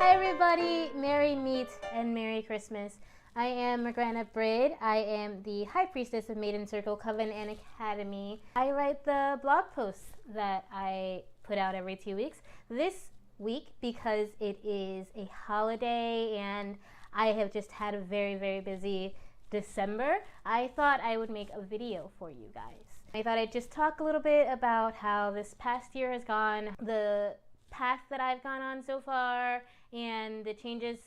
Hi everybody, Merry Meet and Merry Christmas. I am Margrana Braid. I am the High Priestess of Maiden Circle, Coven, and Academy. I write the blog posts that I put out every 2 weeks. This week, because it is a holiday and I have just had a very busy December, I thought I would make a video for you guys. I thought I'd just talk a little bit about how this past year has gone, the path that I've gone on so far, and the changes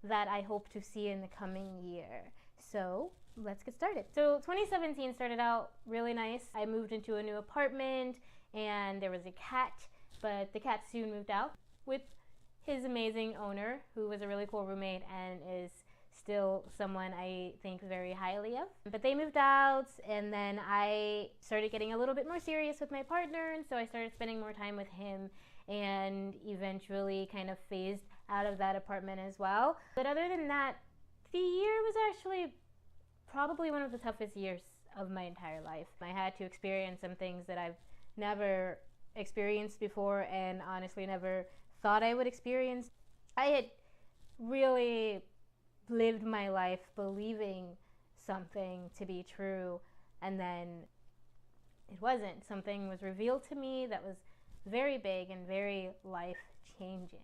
that I hope to see in the coming year. So let's get started. So 2017 started out really nice. I moved into a new apartment and there was a cat, but the cat soon moved out with his amazing owner, who was a really cool roommate and is still someone I think very highly of. But they moved out, and then I started getting a little bit more serious with my partner, and so I started spending more time with him and eventually kind of phased out of that apartment as well. But other than that, the year was actually probably one of the toughest years of my entire life. I had to experience some things that I've never experienced before and honestly never thought I would experience. I had really lived my life believing something to be true, and then it wasn't. Something was revealed to me that was very big and very life-changing,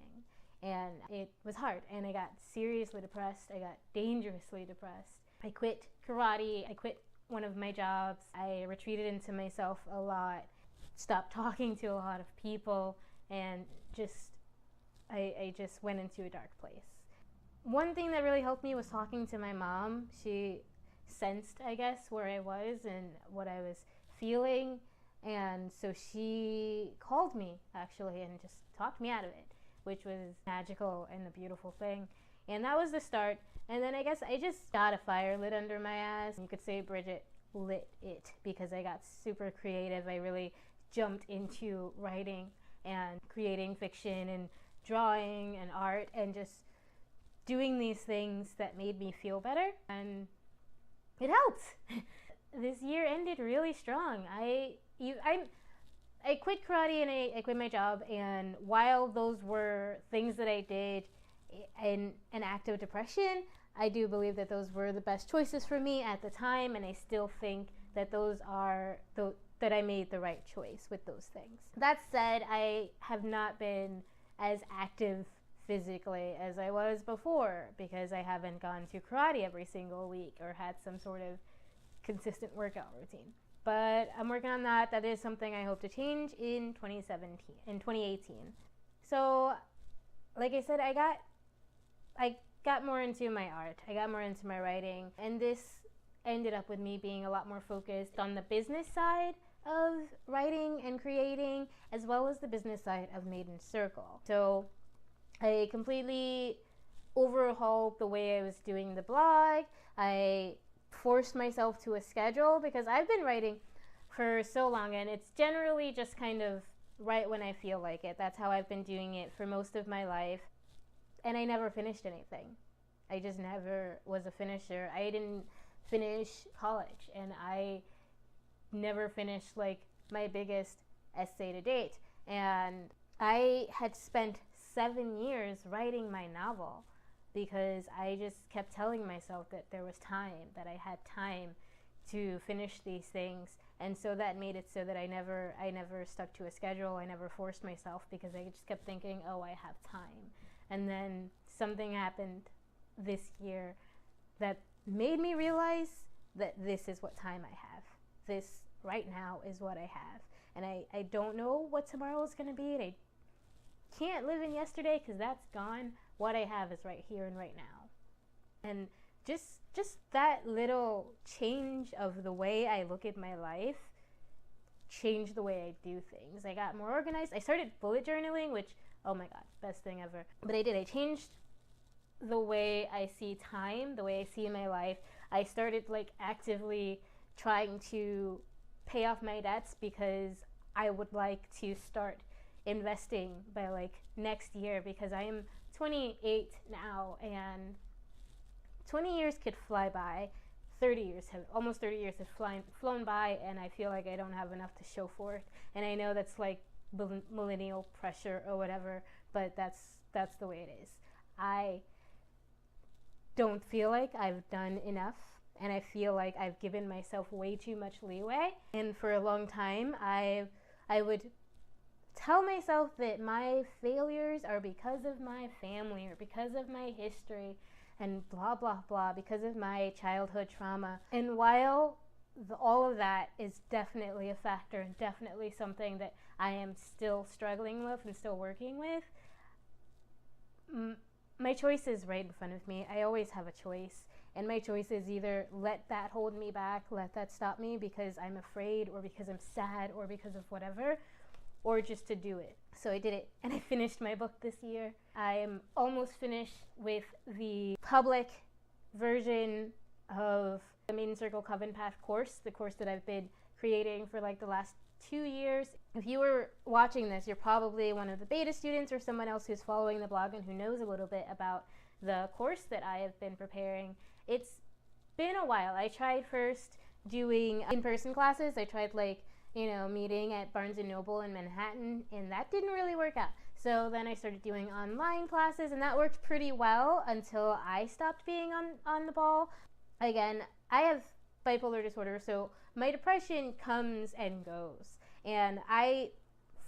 and it was hard, and I got seriously depressed. I got dangerously depressed. I quit karate. I quit one of my jobs. I retreated into myself a lot, stopped talking to a lot of people, and I just went into a dark place. One thing that really helped me was talking to my mom. She sensed, I guess, where I was and what I was feeling, and so she called me actually and just talked me out of it, which was magical and a beautiful thing. And that was the start. And then I guess I just got a fire lit under my ass. You could say Bridget lit it, because I got super creative. I really jumped into writing and creating fiction and drawing and art and just doing these things that made me feel better, and it helped. This year ended really strong. I quit karate and I quit my job, and while those were things that I did in an act of depression, I do believe that those were the best choices for me at the time, and I still think that that I made the right choice with those things. That said, I have not been as active physically as I was before, because I haven't gone to karate every single week or had some sort of consistent workout routine. But I'm working on that. That is something I hope to change in 2018. So, like I said, I got more into my art. I got more into my writing, and this ended up with me being a lot more focused on the business side of writing and creating, as well as the business side of Maiden Circle. So I completely overhauled the way I was doing the blog. I forced myself to a schedule, because I've been writing for so long, and it's generally just kind of right when I feel like it. That's how I've been doing it for most of my life, and I never finished anything. I just never was a finisher. I didn't finish college, and I never finished like my biggest essay to date, and I had spent 7 years writing my novel because I just kept telling myself that there was time, that I had time to finish these things, and so that made it so that I never stuck to a schedule. I never forced myself, because I just kept thinking, oh, I have time. And then something happened this year that made me realize that this is what time I have. This right now is what I have, and I don't know what tomorrow is going to be, and I can't live in yesterday because that's gone. What I have is right here and right now. And just that little change of the way I look at my life changed the way I do things. I got more organized. I started bullet journaling, which, oh my god, best thing ever. But I did. I changed the way I see time, the way I see my life. I started like actively trying to pay off my debts, because I would like to start investing by like next year, because I am 28 now, and 20 years could fly by. Almost 30 years have flown by, and I feel like I don't have enough to show for it. And I know that's like millennial pressure or whatever, but that's the way it is. I don't feel like I've done enough, and I feel like I've given myself way too much leeway. And for a long time, I would tell myself that my failures are because of my family or because of my history and blah, blah, blah, because of my childhood trauma. And while all of that is definitely a factor and definitely something that I am still struggling with and still working with, my choice is right in front of me. I always have a choice. And my choice is either let that hold me back, let that stop me because I'm afraid or because I'm sad or because of whatever, or just to do it. So I did it, and I finished my book this year. I am almost finished with the public version of the Maiden Circle Coven Path course, the course that I've been creating for like the last 2 years. If you were watching this, you're probably one of the beta students or someone else who's following the blog and who knows a little bit about the course that I have been preparing. It's been a while. I tried first doing in-person classes. I tried meeting at Barnes & Noble in Manhattan, and that didn't really work out. So then I started doing online classes, and that worked pretty well until I stopped being on the ball. Again, I have bipolar disorder, so my depression comes and goes. And I,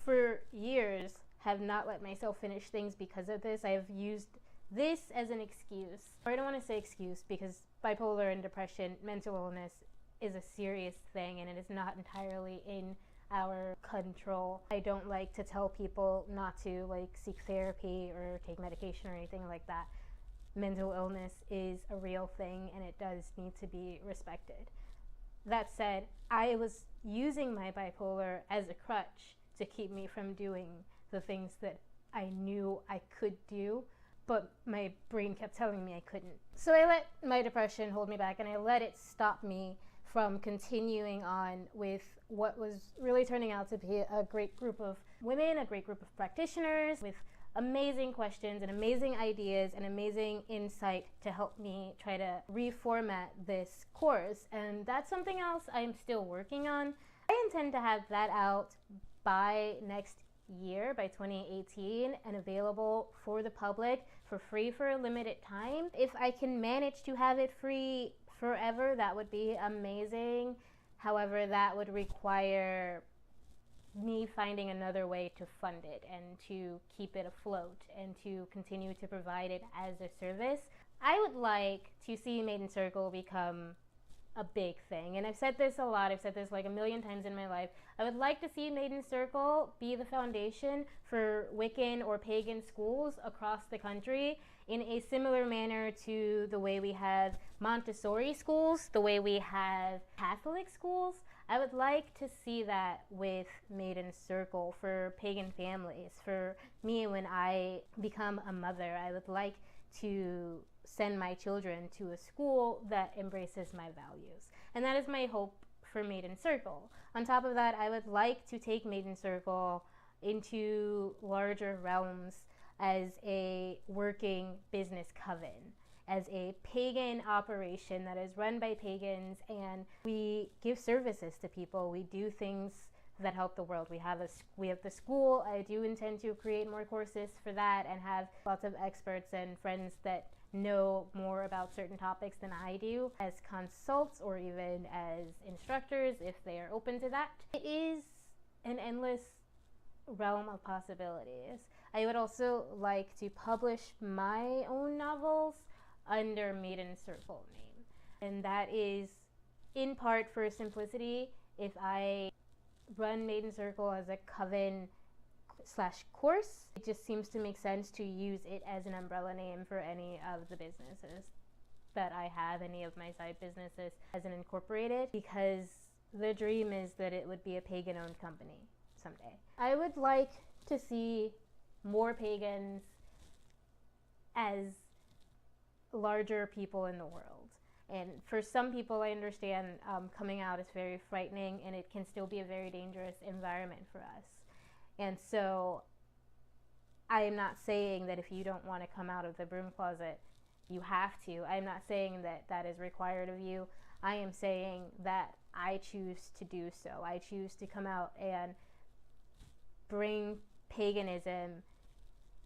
for years, have not let myself finish things because of this. I have used this as an excuse. Or I don't want to say excuse, because bipolar and depression, mental illness, is a serious thing, and it is not entirely in our control. I don't like to tell people not to seek therapy or take medication or anything like that. Mental illness is a real thing, and it does need to be respected. That said, I was using my bipolar as a crutch to keep me from doing the things that I knew I could do, but my brain kept telling me I couldn't. So I let my depression hold me back, and I let it stop me from continuing on with what was really turning out to be a great group of women, a great group of practitioners with amazing questions and amazing ideas and amazing insight to help me try to reformat this course. And that's something else I'm still working on. I intend to have that out by next year, by 2018, and available for the public for free for a limited time. If I can manage to have it free forever, that would be amazing. However, that would require me finding another way to fund it and to keep it afloat and to continue to provide it as a service. I would like to see Maiden Circle become a big thing, and I've said this a lot. I've said this like a million times in my life. I would like to see Maiden Circle be the foundation for Wiccan or pagan schools across the country in a similar manner to the way we have Montessori schools, the way we have Catholic schools. I would like to see that with Maiden Circle for pagan families. For me, when I become a mother, I would like to send my children to a school that embraces my values. And that is my hope for Maiden Circle. On top of that, I would like to take Maiden Circle into larger realms as a working business coven, as a pagan operation that is run by pagans, and we give services to people. We do things that help the world. We have the school. I do intend to create more courses for that and have lots of experts and friends that know more about certain topics than I do as consults or even as instructors if they are open to that. It is an endless realm of possibilities. I would also like to publish my own novels under Maiden Circle name, and that is in part for simplicity. If I run Maiden Circle as a coven / course, it just seems to make sense to use it as an umbrella name for any of the businesses that I have, any of my side businesses as an incorporated, because the dream is that it would be a pagan-owned company someday. I would like to see more pagans as larger people in the world. And for some people, I understand coming out is very frightening, and it can still be a very dangerous environment for us. And so I am not saying that if you don't want to come out of the broom closet, you have to. I'm not saying that that is required of you. I am saying that I choose to do so. I choose to come out and bring paganism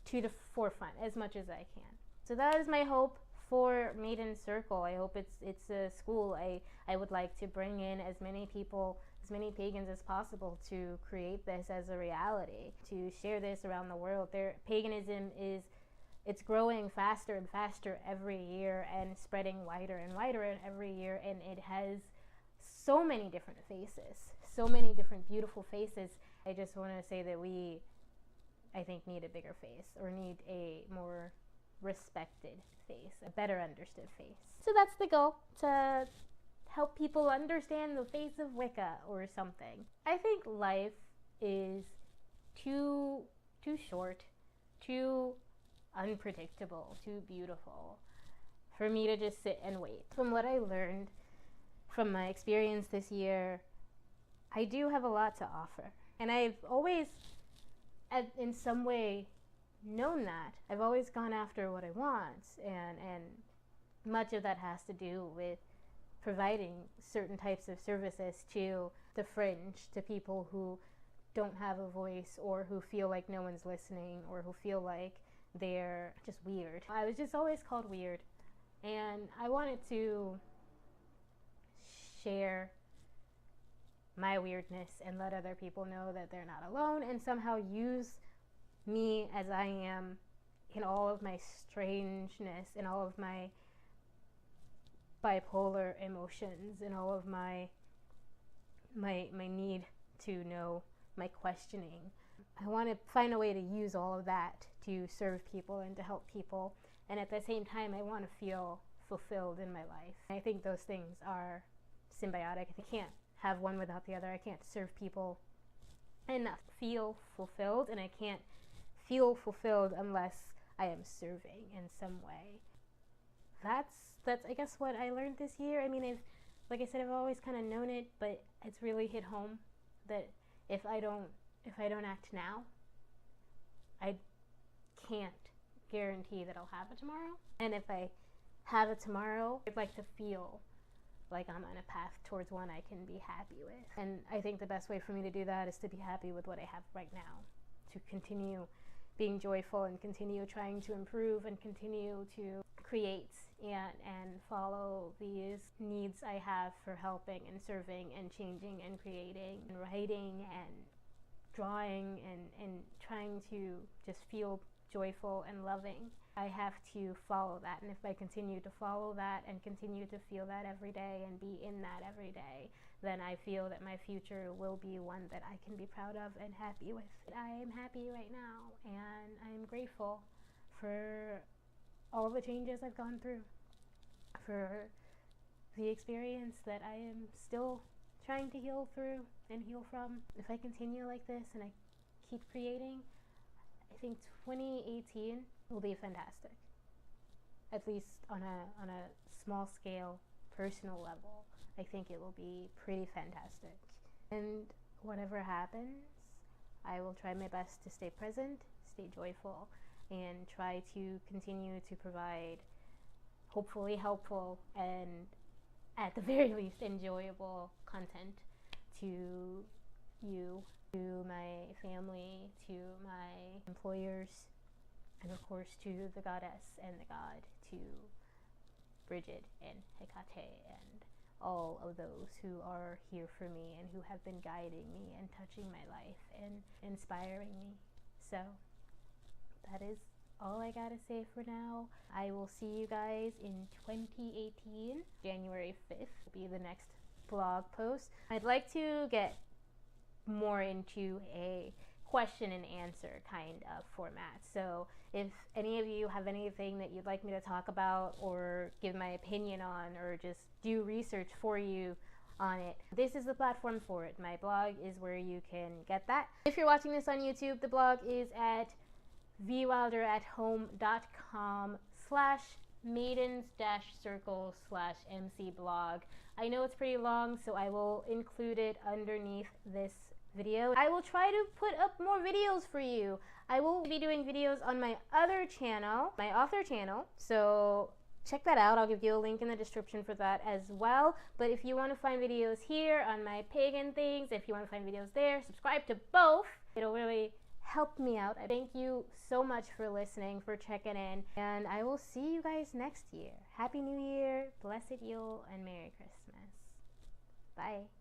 to the forefront as much as I can. So that is my hope for Maiden Circle. I hope it's a school. I would like to bring in as many people, as many pagans as possible to create this as a reality, to share this around the world. Paganism it's growing faster and faster every year and spreading wider and wider every year, and it has so many different faces, so many different beautiful faces. I just want to say that we, I think, need a bigger face, or need a more respected face, a better understood face. So that's the goal, to help people understand the face of Wicca or something. I think life is too short, too unpredictable, too beautiful for me to just sit and wait. From what I learned from my experience this year, I do have a lot to offer. And I've always, in some way, known that. I've always gone after what I want, and much of that has to do with providing certain types of services to the fringe, to people who don't have a voice, or who feel like no one's listening, or who feel like they're just weird. I was just always called weird, and I wanted to share my weirdness and let other people know that they're not alone, and somehow use me as I am in all of my strangeness, in all of my bipolar emotions, in all of my need to know, my questioning. I want to find a way to use all of that to serve people and to help people, and at the same time I want to feel fulfilled in my life. I think those things are symbiotic. I can't have one without the other. I can't serve people and not feel fulfilled, and I can't feel fulfilled unless I am serving in some way. That's I guess what I learned this year. I mean, like I said, I've always kind of known it, but it's really hit home that if I don't act now, I can't guarantee that I'll have it tomorrow. And if I have it tomorrow, I'd like to feel like I'm on a path towards one I can be happy with. And I think the best way for me to do that is to be happy with what I have right now, to continue being joyful and continue trying to improve and continue to create and follow these needs I have for helping and serving and changing and creating and writing and drawing and trying to just feel joyful and loving. I have to follow that, and if I continue to follow that and continue to feel that every day and be in that every day, then I feel that my future will be one that I can be proud of and happy with. I am happy right now, and I am grateful for all the changes I've gone through, for the experience that I am still trying to heal through and heal from. If I continue like this and I keep creating, I think 2018 will be fantastic. At least on a small scale, personal level, I think it will be pretty fantastic. And whatever happens, I will try my best to stay present, stay joyful, and try to continue to provide hopefully helpful and at the very least enjoyable content to you, to my family, to my employers, and of course to the goddess and the god, to Bridget and Hecate and all of those who are here for me and who have been guiding me and touching my life and inspiring me. So that is all I gotta say for now. I will see you guys in 2018. January 5th will be the next blog post. I'd like to get more into a question and answer kind of format. So if any of you have anything that you'd like me to talk about or give my opinion on or just do research for you on it, this is the platform for it. My blog is where you can get that. If you're watching this on YouTube, the blog is at VWilderAtHome.com/maidens-circle/MC blog. I know it's pretty long, so I will include it underneath this video. I will try to put up more videos for you. I will be doing videos on my other channel, my author channel, so check that out. I'll give you a link in the description for that as well. But if you want to find videos here on my pagan things, if you want to find videos there, subscribe to both. It'll really helped me out. Thank you so much for listening, for checking in, and I will see you guys next year. Happy New Year, blessed Yule, and Merry Christmas. Bye.